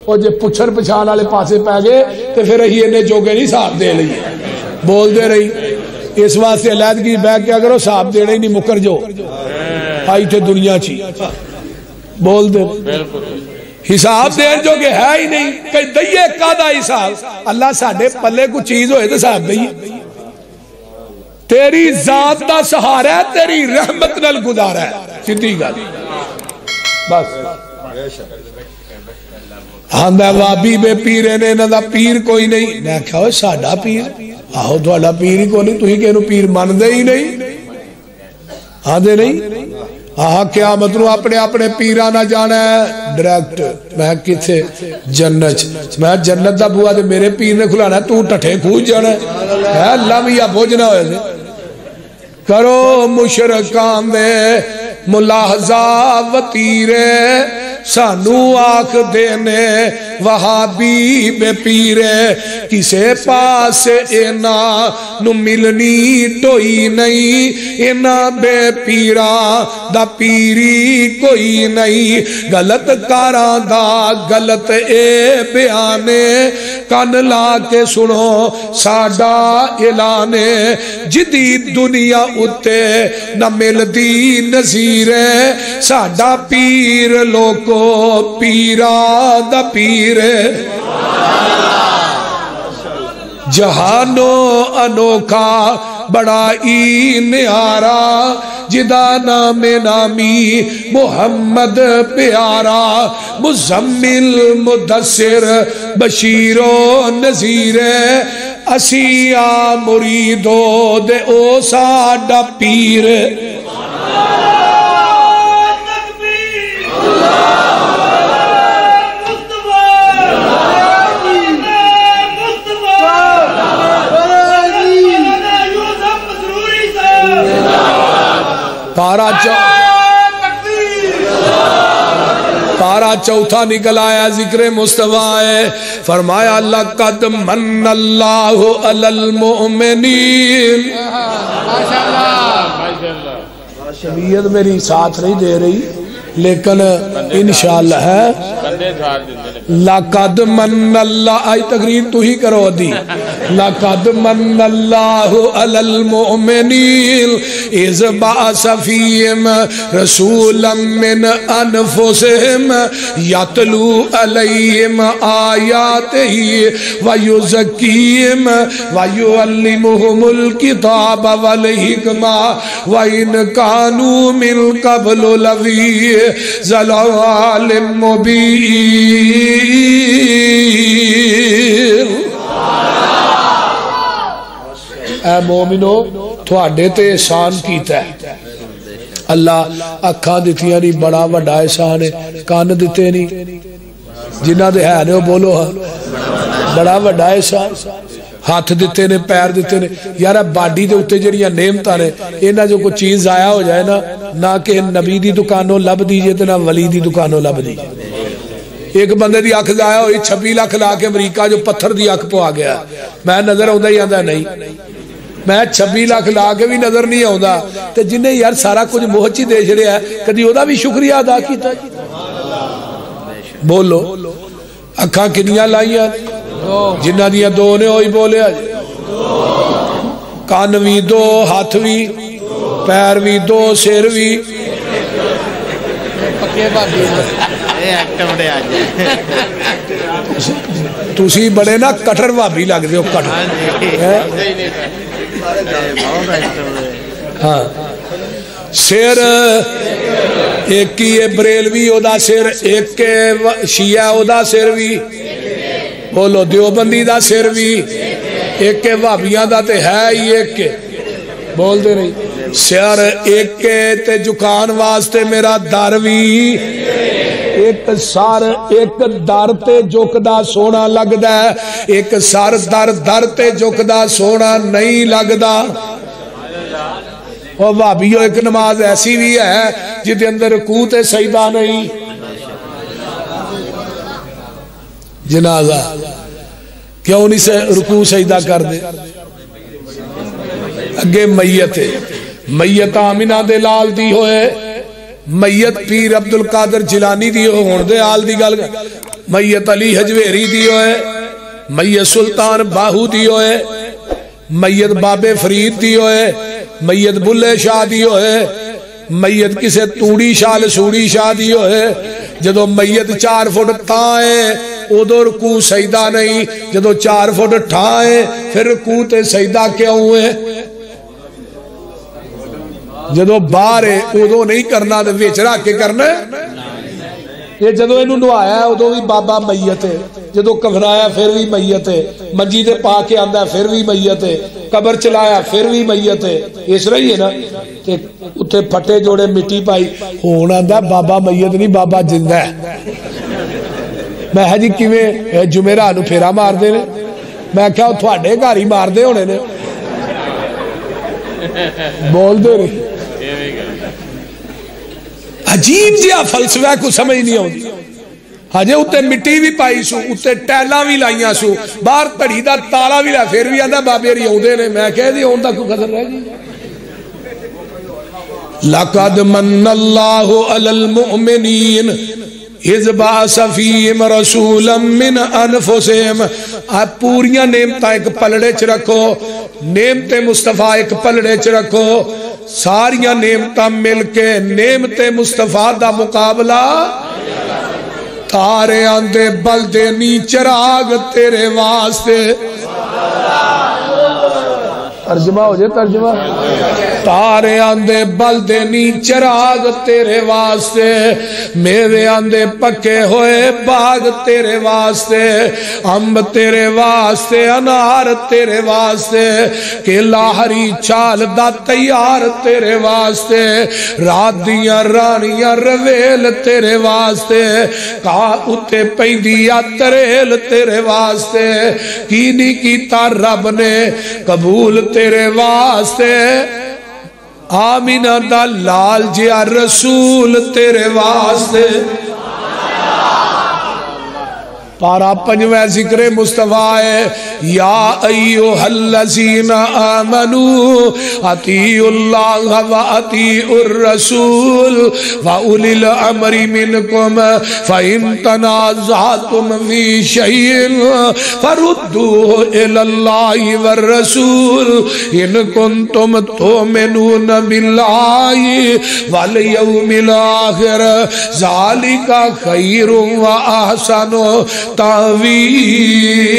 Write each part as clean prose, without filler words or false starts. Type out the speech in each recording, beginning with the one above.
اور جے پچھر پچھان والے پاسے پہ گئے تو پھر اہی انہیں جوگے نہیں صاحب دے لئیے بول دے رہی اس واسطے علیحدگی بیٹھ کیا کرو صاحب دینے ہی نہیں مکر جو آئی تھے دنیا چی بول دے حساب دین جو کہ ہے ہی نہیں کہ دئیے قادہ حساب اللہ ساڑھے پلے کو چیز ہوئے تو صاحب دئیے تیری ذات دا سہارا ہے تیری رحمت نل گزارا ہے سیدھی گل بس آندہ وابی بے پیرے نے نہ دا پیر کوئی نہیں میں کہا ہوئے ساڑھا پیر آہو تو اللہ پیر ہی کو نہیں تو ہی کہنو پیر مان دے ہی نہیں آندے نہیں آہا کیا مطلب اپنے پیرانہ جانا ہے ڈریکٹ میں کتے جنت میں جنت دا بوا دے میرے پیر نے کھلانا ہے تو ٹھٹے کھوج جانا ہے اللہ بھی یا بوجھنا ہوئے دے کرو مشرکان دے ملاحظہ وطیرے سانو آنکھ دینے وہابی بے پیرے کسے پاس اینا نو ملنی ٹوئی نہیں اینا بے پیرا دا پیری کوئی نہیں غلط کاران دا غلط اے بیانے کان لا کے سنو ساڑا اعلانے جدید دنیا اتے نہ مل دی نظیرے ساڑا پیر لوگ پیرا دا پیر جہانو انوکھا بڑا ای نیارا جدا نام نامی محمد پیارا مزمل مدثر بشیر و نذیر اسیا مریدو دے او ساڈا پیر پارا چوتھا نکل آیا ذکر مصطفیٰ ہے فرمایا لقد من اللہ علی المؤمنین شبیت میری ساتھ نہیں دے رہی لیکن انشاءاللہ ہے لقد من اللہ آئی تقریر تو ہی کرو دی لقد من اللہ علی المؤمنین اذ بعث فیہم رسولا من انفسہم یتلو علیہم آیاتہ ویزکیہم ویعلمہم الکتاب والحکمہ وَإِنْ كَانُوا مِنْ قَبْلُ لَفِي ضلال مبین اے مومنو تھوڑے تے احسان کیتا ہے اللہ اکھاں دتیاں نہیں بڑا وڈا احسان ہے کان دیتے نہیں جنہ دے ہے نے وہ بولو ہاں بڑا وڈا احسان ہاتھ دیتے نے پیر دیتے نے یارہ باڈی دے اتے جڑیاں نعمتاں نے اینا جو کوئی چیز ضائع ہو جائے نا نہ کہ نبی دی دکانوں لب دیجئے تو نہ ولی دی دکانوں لب دیجئے ایک بندے دی آنکھ ضائع ہوئی 26 لاکھ لا کے امریکہ جو پتھر دی آنکھ پو آ گیا میں نظر آؤں ہی آندہ نہیں میں 26 لاکھ لا کے بھی نظر نہیں آؤں تو جنہیں یار سارا کچھ موہچی دے چھڑے ہے کدی ہودا بھی شکریہ ادا کیتا بولو اکھاں کنیاں لائیاں جنہ دیا دو نے ہوئی بولے کان بھی دو ہاتھ بھی پیر بھی دو سر بھی تُسی بڑے نا کٹر بھابی لگ دے ہو کٹر ہاں سر ایک کی بریلوی اودا سر ایک کے شیعہ اودا سر بھی بولو دیوبندی دا سر بھی ایک کے بھابیاں دا تے ہے ہی ایک کے بول دے نہیں سر ایک کے تے جکان واسطے میرا در بھی ایک سار ایک در تے جکدا سونا لگ دا ایک سار در تے جکدا سونا نہیں لگ دا اور بھابیو ایک نماز ایسی بھی ہے جدے اندر رکوع تے سجدہ نہیں جنازہ کیوں نہیں سے رکوع سجدہ کر دے اگے میت ہے میت آمینہ دے لال دی ہوئے میت پیر عبدالقادر جیلانی دی ہون دے آل دی گل میت علی حجویری دی ہوئے، میت سلطان باہو دی ہوئے، میت بابے فرید دی ہوئے، میت بلے شاہ دی ہوئے، میت کسے توڑی شاہ سوڑی شاہ دی ہوئے۔ جدو میت 4 فٹ تھائے ادھو رکوع سجدہ نہیں، جدو 4 فٹ ٹھائے پھر رکوع تے سجدہ کیوں ہوئے؟ جدو باہر ہے ادھو نہیں کرنا تو وچ رکھ کے کرنا ہے۔ یہ جدو انہوں نوایا ہے ادھو بھی بابا میت ہے، جدو کفنایا پھر بھی میت ہے، منجی دے پا کے آندا پھر بھی میت ہے، قبر چلایا پھر بھی میت ہے۔ اس رہی ہے نا کہ اتھے پھٹے جوڑے مٹی پائی ہون آندا بابا میت نہیں بابا زندہ ہے۔ میں جی کیویں جمعرات نوں پھیرا مار دے نے؟ میں کہا تھوڑے گھر ہی مار دے ہونے نے، بول دے رہی عجیب جہا فلسفہ کو سمجھ نہیں آتی۔ ہجے اتنے مٹی بھی پائی سو، اتنے ٹیلاں بھی لائیاں سو، باہر تڑی دا تالا بھی لا، پھر بھی آندا بابے ری آؤندے نے۔ میں کہہ دی آؤن دا کوئی قدر رہ گئی؟ لَقَدْ مَنَّ اللَّهُ عَلَى الْمُؤْمِنِينَ اِذْ بَعَثَ فِيهِمْ رَسُولًا مِّنْ أَنفُسِهِمْ۔ آپ پوریاں نعمتاں ایک پلڑے چ رکھو، نعمت مصطفیٰ ایک پلڑے چ رکھو، ساریاں نعمتاں مل کے نعمت مصطفیٰ دا مقابلہ۔ تارے آندے بلدے نی چراغ تیرے واسطے، ترجمہ ہو جائے ترجمہ، تارے آندے بلدے نی چراغ تیرے واسطے، میوے آندے پکے ہوئے باغ تیرے واسطے، امب تیرے واسطے، انار تیرے واسطے، کیلا ہری چال دا تیار تیرے واسطے، رات دیاں رانیاں رویل تیرے واسطے، کہا اتے پیندیا تریل تیرے واسطے، کی نہیں کیتا رب نے قبول تیرے واسطے، آمینہ دا لال جیا رسول تیرے واسطے۔ پارا پنجویں ذکر مصطفیٰ ہے، یا ایوہ الذین آمنوا اطیعوا اللہ و اطیعوا الرسول و اولی الامر منکم فإن تنازعتم فی شیء فردوه الی اللہ والرسول ان کنتم تؤمنون باللہ والیوم الآخر ذالک خیر و احسن تعویلا۔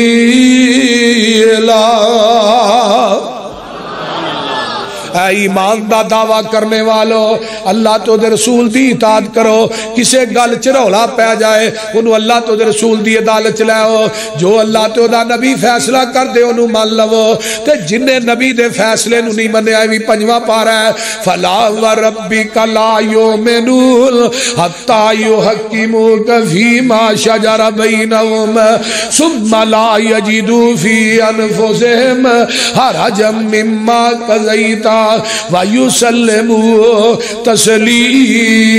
اے ایمان دا دعویٰ کرنے والو، اللہ تو دے رسول دی اطاعت کرو، کسے گل چرولا پہ جائے انہوں اللہ تو دے رسول دی عدالت چلائے، جو اللہ تو دا نبی فیصلہ کر دے انہوں مان لو، تے جنہیں نبی دے فیصلے انہوں نہیں منے آئے بھی پنجوہ پارا ہے، فَلَا وَرَبِّكَ لَا يُؤْمِنُونَ حَتَّى يُحَكِّمُوكَ فِي مَا شَجَرَ بَيْنَهُمْ ثُمَّ لَا يَجِدُوا فِي أَنفُسِهِمْ حَرَجًا مِّمَّا قَضَيْتَ وَيُسَلِّمُوا تَسْلِيمًا۔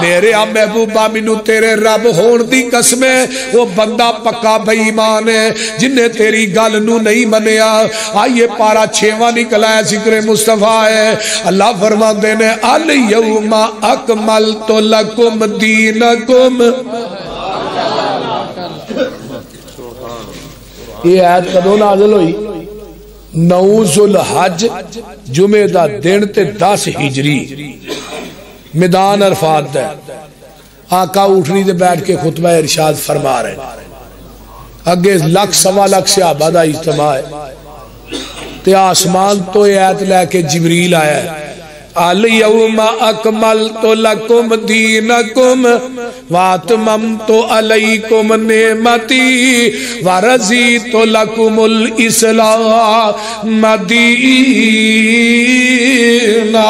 میرے محبوبہ منو تیرے رب ہون دی قسمیں، وہ بندہ پکا بے ایمان ہے جنہیں تیری گل نو نہیں منیا۔ آئیے پارا 6واں نکلا ہے ذکر مصطفیٰ ہے، اللہ فرمان دینے الیوم اکملت لکم دینکم۔ یہ آیت کدو نازل ہوئی؟ 9 ذوالحج جمعہ دا دن تے 10 ہجری، میدان عرفات دا آقا اٹھنی دے بیٹھ کے خطبہ ارشاد فرما رہے ہیں، اگے 1 سوا لاکھ صحابہ دا اجتماع ہے، تے آسمان تو آیت لے کے جبریل آیا ہے، الیوم اکملت لکم دینکم واتممت علیکم نعمتی ورضیت لکم الاسلام دینا۔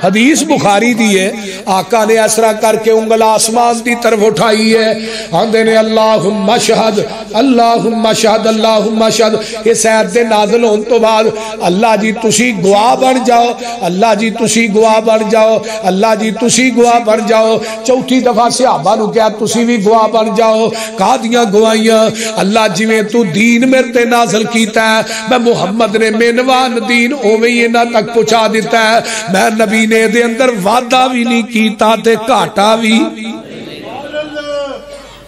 حدیث بخاری دی ہے، آقا نے اسرا کر کے انگل آسمان دی طرف اٹھائی ہے، آندے نے اللہم شہد اللہم شہد اللہم شہد۔ اس آیت دے نازل ہون تو بعد اللہ جی تسی گواہ بن جاؤ، اللہ جی تسی گواہ بن جاؤ، اللہ جی تسی گواہ بن جاؤ۔ چوتھی دفعہ صحابہ نو کیا تسی بھی گواہ بن جاؤ، کہا دیاں گواہیاں اللہ جی میں تو دین میرے تے نازل کیتا ہے، میں محمد نے مینوان دین اوویں ہی انہاں تک پہنچا دیتا ہے، میں نبی نے دے اندر وعدہ بھی نہیں کیتا تے گھاٹا بھی۔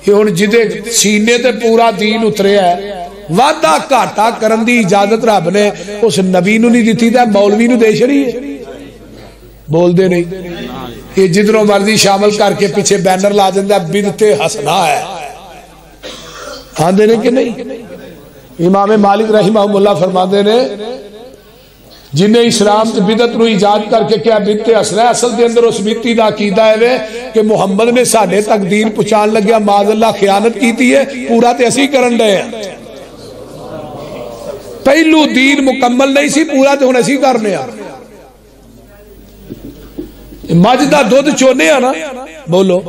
یہ ہن جدے سینے تے پورا دین اتریا ہے، وعدہ گھاٹا کرن دی اجازت رب نے اس نبی نو نہیں دتی تے مولوی نو دے چھڑی ہے؟ بول دے نہیں۔ یہ جدروں مرضی شامل کر کے پیچھے بینر لا دیندا بدعت حسنہ ہے، آندے نے کہ نہیں؟ امام مالک رحمہ اللہ فرماندے نے جنہیں اسلام تے بدعت نو ایجاد کر کے کیا بدعت حسنہ ہے، اصل دے اندر اس بدعت دا عقیدہ ہے کہ محمد نے ساڈے تک دین پہنچان لگیا معاذ اللہ خیانت کیتی ہے، پورا تے اسی کرن دے ہیں، پہلو دین مکمل نہیں سی، پورا تے ہن اسی کرنے ہیں۔ مجھ دا دودھ چونے آنا بولو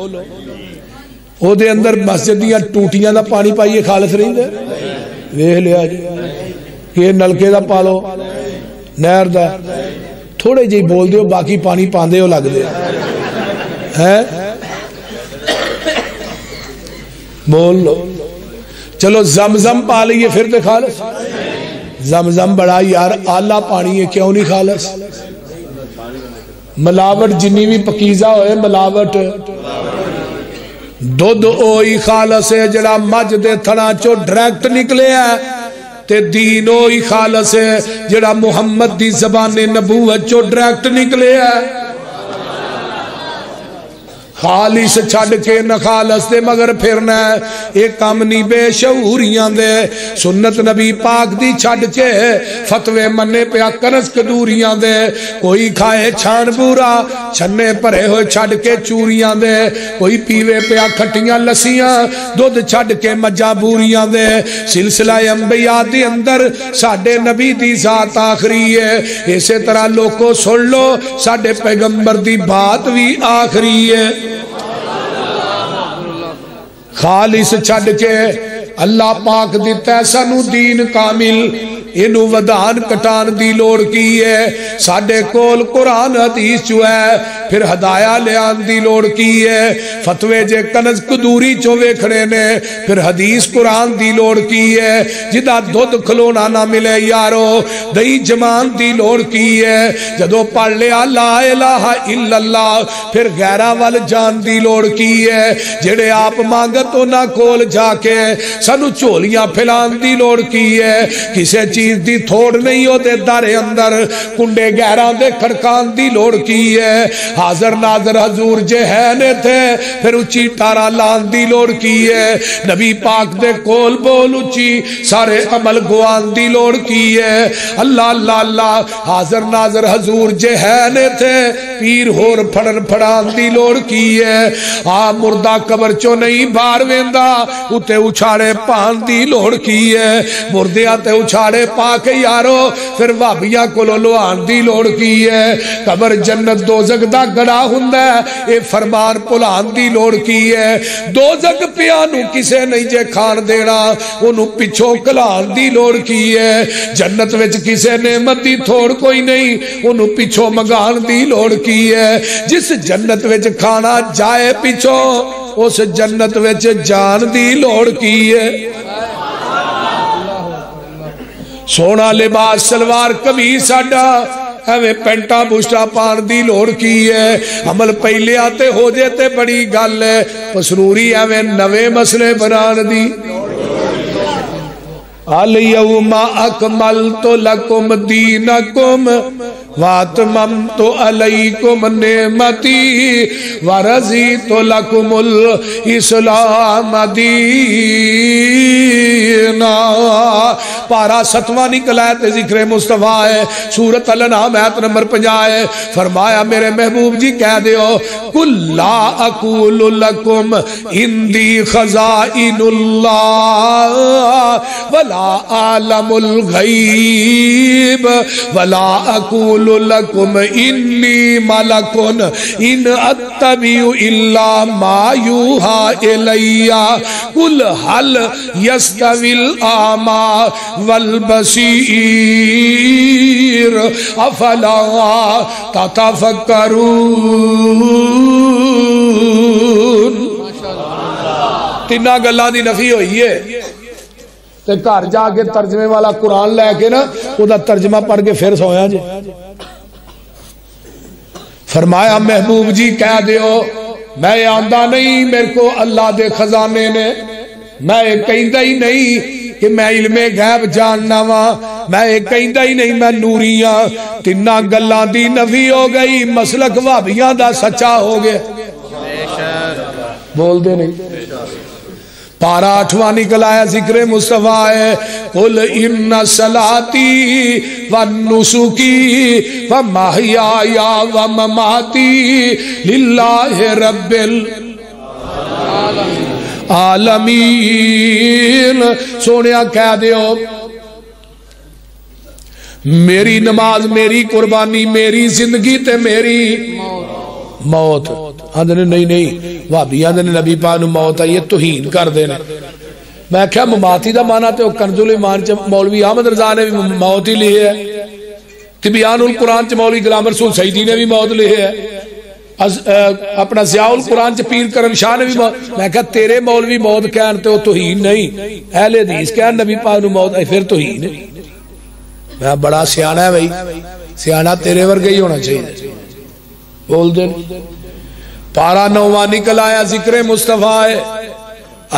او دے اندر مسجد دیاں ٹوٹیاں دا پانی پائیے خالص رہی دے، ویکھ لیا جی یہ نلکے دا پالو نہر دا تھوڑے جی بول دیو باقی پانی پاندے ہو لگ دے ہے، بول لو چلو زمزم پا لئیے پھر تے خالص، زمزم بڑا یار آلہ پانی ہے کیوں نہیں خالص؟ ملاوٹ جنی بھی پکیزہ ہوئے ملاوٹ دودھ اوئی خالص ہے جڑا مجھ دے تھنا چو ڈریکٹ نکلے ہے، تے دین اوئی خالص ہے جڑا محمد دی زبان نبوت چو ڈریکٹ نکلے ہے۔ خالص چھڑ کے نہ خالص دے مگر پھرنا ہے، ایک کام نہیں بے شعوریاں دے، سنت نبی پاک دی چھڑ کے فتوے منے پیا کنس کدوریاں دے، کوئی کھائے چھان بورا چھنے پرے ہوئے چھڑ کے چوریاں دے، کوئی پیوے پیا کھٹیاں لسیاں دودھ چھڑ کے مجا بوریاں دے۔ سلسلہ انبیاء دی اندر ساڑھے نبی دی ذات آخری ہے، اسی طرح لوگوں سن لو ساڑھے پیغمبر دی بات بھی آخری ہے۔ خالص چھڑ کے اللہ پاک دیتا ہے سانو دین کامل، انہوں ودان کٹان دی لوڑ کی ہے، ساڑھے کول قرآن حدیث جو ہے پھر ہدایہ لیان دی لوڑ کی ہے، فتوے جے کنز کدوری چوے کھڑے نے پھر حدیث قرآن دی لوڑ کی ہے، جدہ دودھ کھلونا نہ ملے یارو دئی جمان دی لوڑ کی ہے، جدو پڑھ لیا لا الہ الا اللہ پھر غیرہ وال جان دی لوڑ کی ہے، جڑے آپ مانگتو نہ کول جا کے سانو چولیاں پھلان دی لوڑ کی ہے، کسے چیز دی تھوڑ نہیں ہو دے دار اندر کنڈے گہران دے کھڑکان دی لوڑ کی ہے، حاضر ناظر حضور جہینے تھے پھر اچھی ٹارا لان دی لوڑ کی ہے، نبی پاک دے کول بول اچھی سارے عمل گوان دی لوڑ کی ہے، اللہ اللہ اللہ حاضر ناظر حضور جہینے تھے پیر ہور پھڑن پھڑان دی لوڑ کی ہے، مردہ قبر چو نہیں بار ویندہ اتے اچھاڑے پان دی لوڑ کی ہے، مردے آتے اچھاڑے پاک یارو پھر وابیاں کو لوان دی لوڑ کی ہے، قبر جنت دوزک دا گڑا ہندہ ہے اے فرمان پلان دی لوڑ کی ہے، دوزک پیانو کسے نہیں جے کھان دینا انہوں پچھو کلان دی لوڑ کی ہے، جنت وچ کسے نعمت دی تھوڑ کوئی نہیں انہوں پچھو مگان دی لوڑ کی ہے، جس جنت وچ کھانا جائے پچھو اس جنت وچ جان دی لوڑ کی ہے، سونا لباس سلوار کمیز ساڑا ہمیں پینٹا بوشٹا پان دی لوڑ کی ہے، عمل پہلے آتے ہو جاتے بڑی گل ہے، پسروری ہمیں نوے مسئلے بنان دی۔ اليوم اکملت لکم دینکم واتممت علیکم نعمتی ورضیت لکم الاسلام دینا۔ پارا 7واں نکلا ہے ذکر مصطفیٰ ہے، سورۃ الانعام آیت نمبر 50 ہے، فرمایا میرے محبوب جی کہہ دیو قل لا اقول لکم اندی خزائن اللہ ولا عالم الغیب ولا اقول اقول لکم انی ملکن ان اتبع الا ما یوحا الی قل هل یستوی الاعمی والبصیر افلا تتفکرون. تینہ گلہ دی نفی ہوئی ہے تے گھر جا کے ترجمے والا قرآن لے کے نا وہ دا ترجمہ پڑھ کے پھر سویا جی. فرمایا محبوب جی کہہ دیو میں آندہ نہیں میرے کو اللہ دے خزانے نے، میں کہندہ ہی نہیں کہ میں علم غیب جاننا وا، میں کہندہ ہی نہیں میں نوریاں. تینہ گلاں دی نفی ہو گئی، مسلک وہابیاں دا سچا ہو گیا. بول دے نہیں. پارا 8واں نکل آیا ذکر مصطفیٰ ہے. قل ان صلاتی ونسکی ومحیای ومماتی للہ رب العالمین. سونیا کہہ دیو میری نماز، میری قربانی، میری زندگی تے میری موت. آدھنے نہیں وہابی آدھنے نبی پاک نو موت آئی ہے توہین کر دینے. میں کہا مماتی دا مانا تے وہ کنز الایمان چ مولوی احمد رضا نے بھی موت ہی لی ہے، تبیان القرآن چ مولوی غلام رسول سعیدی نے بھی موت لی ہے، اپنا ضیاء القرآن چ پیر کرم شاہ نے بھی موت. میں کہا تیرے مولوی موت کہن تے وہ توہین نہیں، اہل حدیث کہن نبی پاک نو موت آئی پھر توہین. میں بڑا سیانہ ہے بھائی، سیانہ تیرے ورگے ہی ہونا چاہیے. بول دے. پارا 9واں نکل آیا ذکر مصطفیٰ ہے.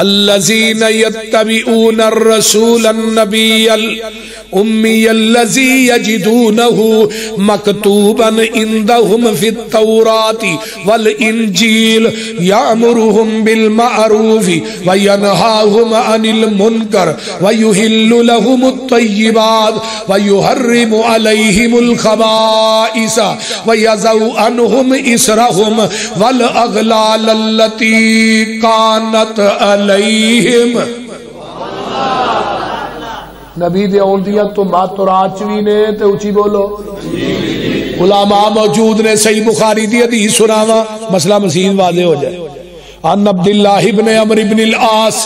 الذین یتبعون الرسول النبی الامی الذی یجدونہ مکتوبا عندہم فی التوراۃ والانجیل یامرہم بالمعروف وینہاہم عن المنکر ویحل لہم الطیبات ویحرم علیہم الخبائث ویضع عنہم اسرہم والاغلال التی کانت علیہم. نبی دے اوندیاں تو ماتورات چوی نے تے اچھی بولو. علماء موجود نے صحیح بخاری دی حدیث سناوا مسئلہ مزید واضح ہو جائے. عن عبداللہ ابن عمرو بن العاص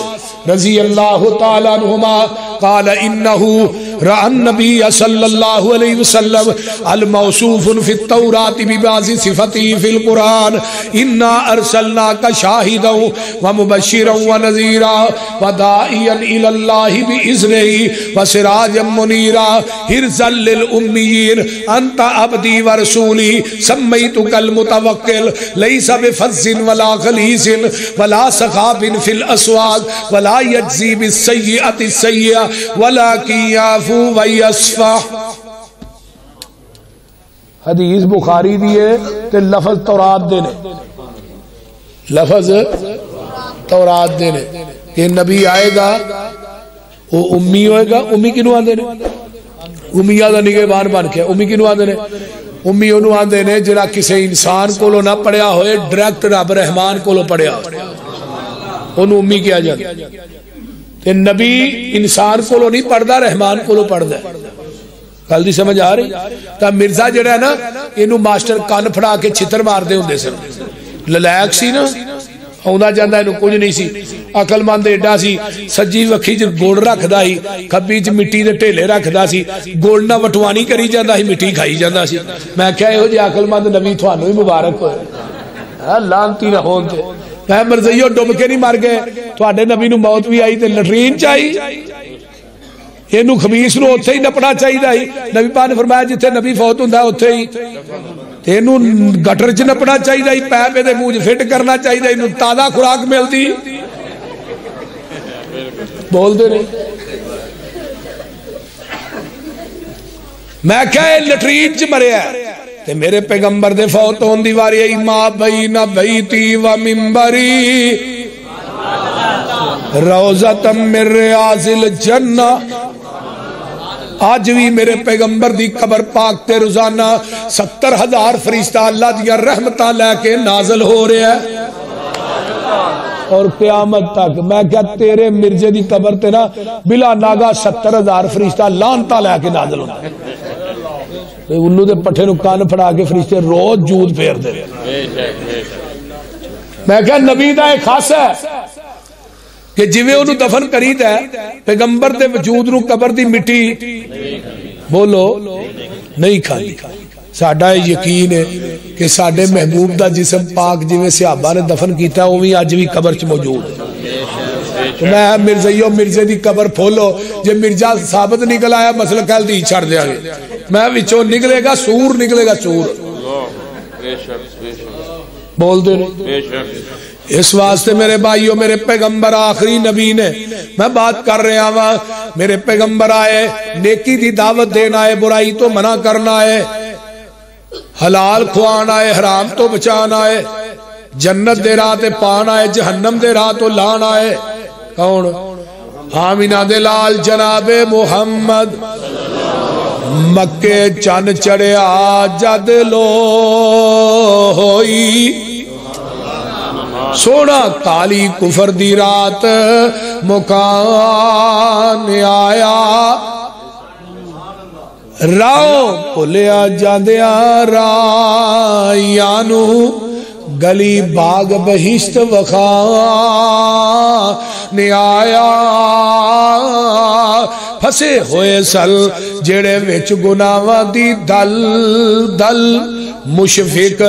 رضی اللہ تعالی عنہما قال انہو رأى النبي صلى الله عليه وسلم الموصوف في التوراة ببعض صفته في القرآن إنا أرسلناك شاهدا ومبشرا ونذيرا وداعيا إلى الله بإذنه وسراجا منيرا حرزا للأميين أنت عبدي ورسولي سميتك المتوكل ليس بفظ ولا غليظ ولا سخاب في الأسواق ولا يجزي بالسيئة السيئة ولكن يعفو ویصفح. حدیث بخاری دیئے تے لفظ تورات دینے، لفظ تورات دینے کہ نبی آئے گا وہ امی ہوئے گا. امی کنو آن دینے؟ امیہ دا نگہبان بن کے. امی کنو آن دینے؟ امی انہوں آن دینے جڑا کسے انسان کو لو نہ پڑھیا ہوئے ڈائریکٹ رب رحمان کو لو پڑھیا انہوں امی کیا جاتا. کہ نبی انسان کو لو نہیں پڑھ دا رحمان کو لو پڑھ دا. گل دی سمجھ آ رہی؟ تا مرزا جڑا ہے نا انہوں ماسٹر کان پھڑا کے چھتر مار دے ہوندے سن. للائق سی نا ہوندہ جاندہ انہوں کچھ نہیں سی. عقل مند ایڈا سی سجی وکھی جو گوڑ رکھ دا ہی کبھی جو مٹی دے ٹیلے رکھ دا سی گوڑ نہ وٹوانی کری جاندہ ہی مٹی کھائی جاندہ سی. میں کہا ہو جی عقل مند نبی تھوانو ہی مبارک ہوئے لانتی نہ ہوندے. میں مرزیو ڈوب کے نہیں مر گئے تو آڈے نبی نو موت بھی آئی تے لٹرین چاہی یہ نو خبیص نو اتھے ہی نپنا چاہی دا ہی. نبی پاک نے فرمایا جتے نبی فوت ہوں دا اتھے ہی تے نو گٹر چ نپنا چاہی دا ہی پیپے دے موج فٹ کرنا چاہی دا ہی نو تازہ خوراک ملتی. بول دے نہیں. میں کہے لٹرین چ مرے ہے تے میرے پیغمبر دے فوت ہون دی واری ای ما بین بیتی و منبری روزۃ من ریاض الجنہ. آج بھی میرے پیغمبر دی قبر پاک تے روزانہ 70,000 فرشتہ اللہ دیا رحمتہ لے کے نازل ہو رہے ہیں اور قیامت تک. میں کیا تیرے مرزے دی قبر تے نا بلا ناگا 70,000 فرشتہ لانتا لے کے نازل ہوتا ہے. الو دے پٹھے نو کان پھڑا کے فرشتے روز جود پھیر دے. میں کہا نبی دا ایک خاص ہے کہ جویں انہوں دفن کرید ہے پیغمبر دے وجود نو قبر دی مٹی بولو نہیں کھانی. ساڈا یقین ہے کہ ساڈے محبوب دا جسم پاک جویں صحابہ نے دفن کیتا ہے وہ بھی اج بھی قبر چ موجود ہے. میں مرزائیو مرزے دی قبر پھولو جے مرزا ثابت نکل آیا مسئلہ کہل دی چھڑ دیا گے میں وچوں نکلے گا سور نکلے گا سور. بول دے اس واسطے میرے بھائیوں میرے پیغمبر آخری نبی نے میں بات کر رہا ہوں میرے پیغمبر آئے نیکی دی دعوت دینا ہے برائی تو منع کرنا ہے حلال کھوانا ہے حرام تو بچانا ہے جنت دے راہ تے پانا ہے جہنم دے راہ تو لانا ہے. کون آمینہ دے لال جناب محمد مکے چن چڑھیا جد لو ہوئی سونا کالی کفر دی رات مکان آیا راؤ پلیا جاندیا رائیانو گلی باغ بہشت وخا نے آیا پھسے ہوئے سل جڑے وچ گناواں دی دل دل مشفق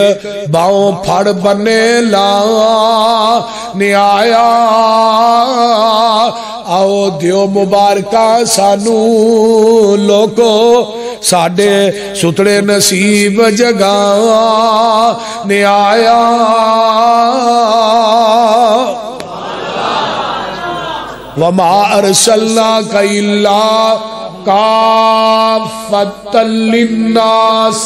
باؤں پھڑ بنے لا نے آیا آؤ دیو مبارکہ سانو لوکو ساڑے ستڑے نصیب جگہ نے آیا وَمَا أَرْسَلْنَاكَ إِلَّا كَافَّةً لِلنَّاسِ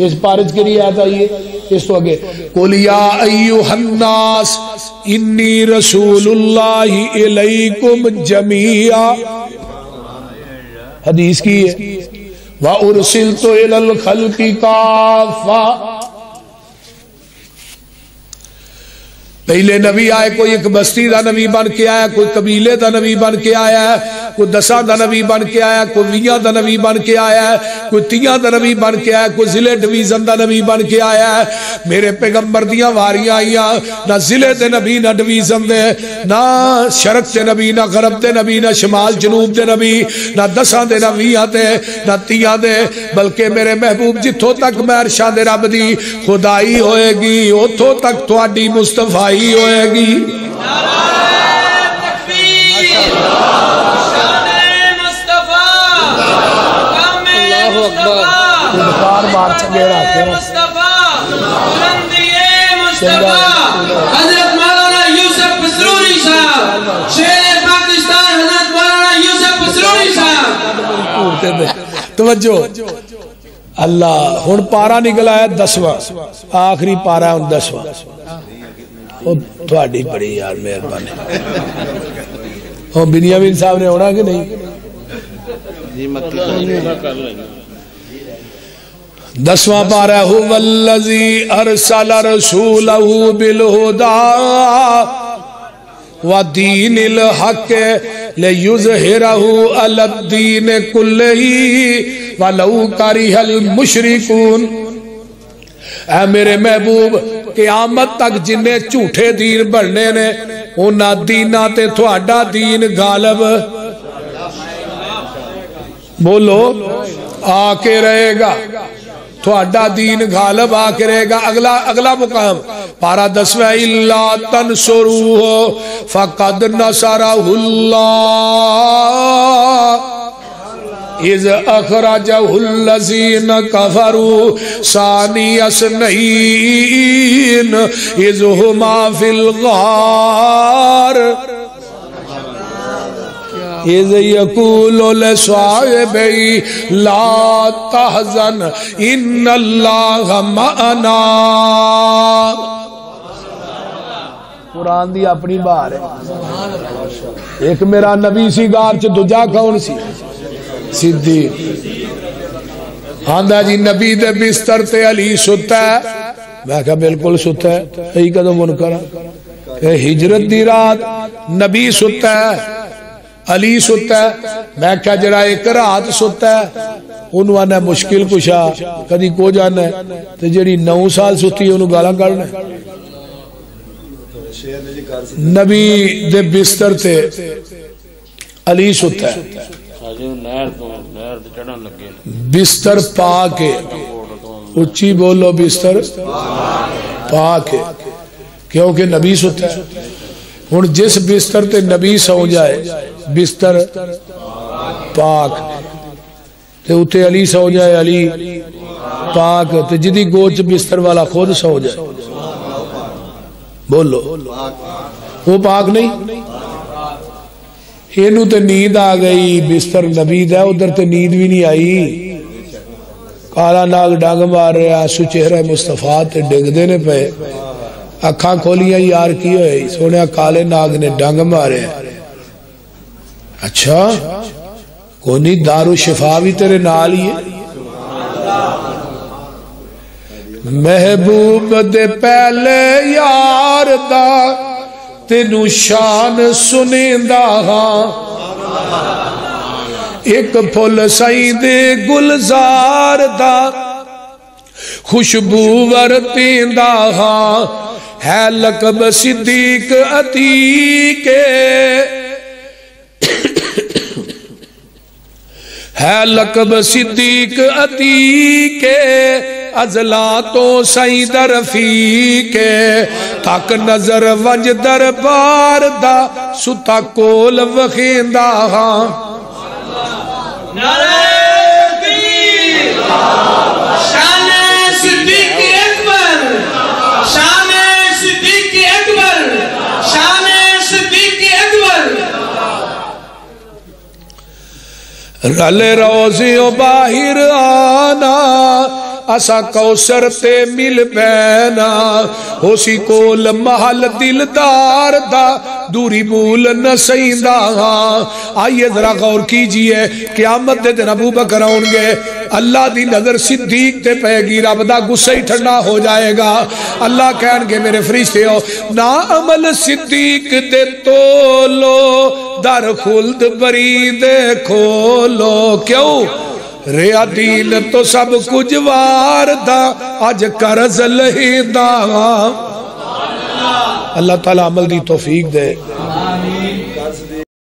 اس پارج کے لیے آتا یہ اس تو آگے قُلْ يَا أَيُّهَا النَّاسِ إِنِّي رَسُولُ اللَّهِ إِلَيْكُمْ جَمِيعًا حدیث کی ہے وَأُرْسِلْتُ إِلَى الْخَلْقِ كَافَّةً پہلے نبی آئے کوئی ایک بستی دا نبی بن کے آیا کوئی قبیلے دا نبی بن کے آیا ہے کوئی 10 دا نبی بن کے آیا کوئی 20 دا نبی بن کے آیا ہے کوئی 30 دا نبی بن کے آیا کوئی ضلع ڈویژن دا نبی بن کے آیا ہے میرے پیغمبر دیاں واریاں آئیاں نہ ضلع دے نبی نہ ڈویژن دے نہ شرق دے نبی نہ غرب دے نبی نہ شمال جنوب دے نبی نہ 10 دے نہ 20 دے نہ 30 دے بلکہ میرے محبوب جتھوں تک میں عرشاں دے رب دی خدائی ہوئے گی اتھوں تک تہاڈی مصطفیٰ ہوئے گی. حضرت مولانا یوسف پسرونی صاحب شیر پاکستان حضرت مولانا یوسف پسرونی صاحب توجہ اللہ ہن پارا نکلا ہے 10واں آخری پارا ہے 10واں تھوڑی بڑی یار مہربانی بنیامین صاحب نے ہونا کہ نہیں 10واں پارہ هو الذی ارسل رسولہ بالہدى ودین الحق لیظہرہ علی الدین کلہ ولو کرہ المشرکون. اے میرے محبوب قیامت تک جنہیں جھوٹے دین بڑھنے نے انہاں دیناں تے تھوڑا دین غالب بولو آ کے رہے گا تھوڑا دین غالب آ کے رہے گا. اگلا مقام پارہ 10واں الا تنصروہ فقد نصرہ اللہ اذ اخرجہ الذین کفروا ثانی اثنین اذ ہما فی الغار اذ یقول لصاحبہ لا تحزن ان اللہ معنا. قرآن دی اپنی بار ہے. ایک میرا نبی سی غار چ دوجا کون سی صدیق. آندہ جی نبی دے بستر تے علی ستا ہے. میں کہا بالکل ستا ہے. یہی کدو منکر ہجرت دی رات نبی ستا ہے علی ستا ہے. میں کہا جڑا ایک رات ستا ہے انہوں آنا مشکل کشا کدی کو جانا ہے تو جیڑی 9 سال ستی انہوں گالا کرنا ہے نبی دے بستر تے علی ستا ہے بستر پاک ہے اچھی بولو بستر پاک ہے کیونکہ نبی ستا ہے ہن جس بستر تے نبی سو جائے بستر پاک تے اتے علی سو جائے علی پاک تے جدی گوچ بستر والا خود سو جائے بولو وہ پاک نہیں اینو تے نیند آ گئی بستر نبی دا ادھر تے نیند بھی نہیں آئی کالا ناگ ڈانگ مار رہے آنسو چہرہ مصطفیٰ تے ڈگ دینے پہ اکھاں کھولیاں یار کی ہوئی سونے کالے ناگ نے ڈانگ مارے اچھا کونی دارو شفا بھی تیرے نال ہی ہے محبوب دے پہلے یار دا تینو شان سنیندہ ہاں ایک پھول سائیں دے گلزار دا خوشبو ورتیندہ ہاں ہے لقب صدیق عتیق ہے لقب صدیق عتیق ازلا تو سائیں رفیق تک نظر ونج دربار دا ستا کول وخیندہ ہاں نعرہ تکبیر شان صدیق اکبر شان صدیق اکبر شان صدیق اکبر رلے روزیوں باہر آنا اسا کوثر تے مل بینا ہوسی کول محل دلدار دا دوری بول نہ سیندہ ہاں آئیے ذرا غور کیجئے قیامت دے دن ابو بکر آن گے اللہ دی نظر صدیق تے پہ گی رب دا غصہ ہی ٹھنڈا ہو جائے گا اللہ کہن گے میرے فرشتے ہو نا عمل صدیق دے تولو در خلد بری دے کھولو کیوں ریا دین تو سب کچھ وار دا آج کرز لہی دا اللہ تعالیٰ عمل دی توفیق دے